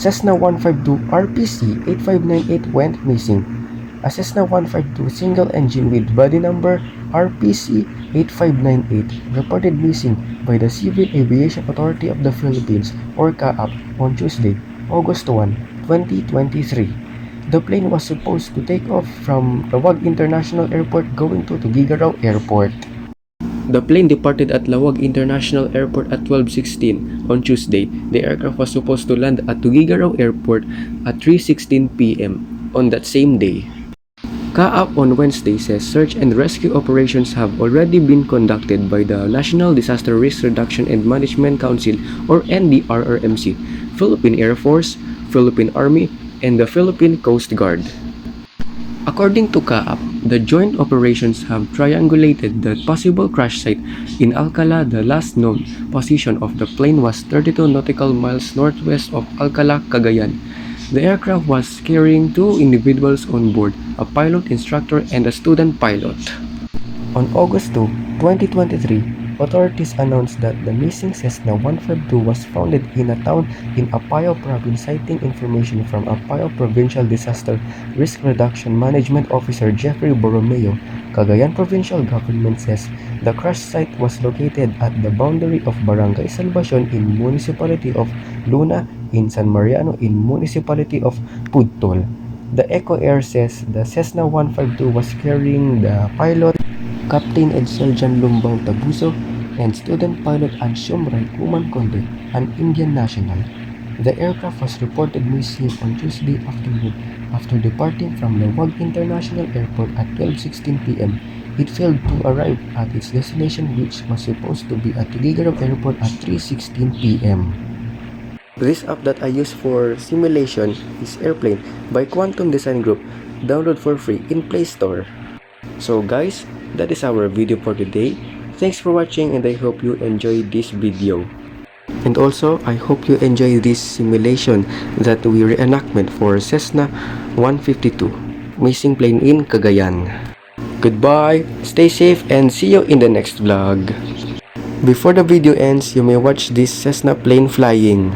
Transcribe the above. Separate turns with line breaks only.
Cessna 152 RP-C8598 went missing. A Cessna 152 single-engine with body number RP-C8598 reported missing by the Civil Aviation Authority of the Philippines or CAAP on Tuesday, August 1, 2023. The plane was supposed to take off from Lawag International Airport going to Tuguegarao Airport. The plane departed at Lawag International Airport at 12:16 on Tuesday. The aircraft was supposed to land at Tuguegarao Airport at 3:16 p.m. on that same day. CAAP on Wednesday says search and rescue operations have already been conducted by the National Disaster Risk Reduction and Management Council or NDRRMC, Philippine Air Force, Philippine Army, and the Philippine Coast Guard. According to CAAP, the joint operations have triangulated the possible crash site in Alcala. The last known position of the plane was 32 nautical miles northwest of Alcala, Cagayan. The aircraft was carrying two individuals on board, a pilot instructor and a student pilot. On August 2, 2023, authorities announced that the missing Cessna 152 was found in a town in Apayao province, citing information from Apayao Provincial Disaster Risk Reduction Management Officer Jeffrey Borromeo. Cagayan Provincial Government says the crash site was located at the boundary of Barangay Salvacion in Municipality of Luna in San Mariano in Municipality of Pudtol. The Eco Air says the Cessna 152 was carrying the pilot, Captain Edseljan Lumbao Tabuso, and student pilot Anshum Rai Kuman Konde, an Indian national. The aircraft was reported missing on Tuesday afternoon after departing from Lawag International Airport at 12:16 p.m. It failed to arrive at its destination, which was supposed to be at Tuguegarao Airport at 3:16 p.m. This app that I use for simulation is Airplane by Quantum Design Group. Download for free in Play Store. So guys, that is our video for today. Thanks for watching and I hope you enjoyed this video. And also, I hope you enjoy this simulation that we reenactment for Cessna 152, missing plane in Cagayan. Goodbye, stay safe and see you in the next vlog. Before the video ends, you may watch this Cessna plane flying.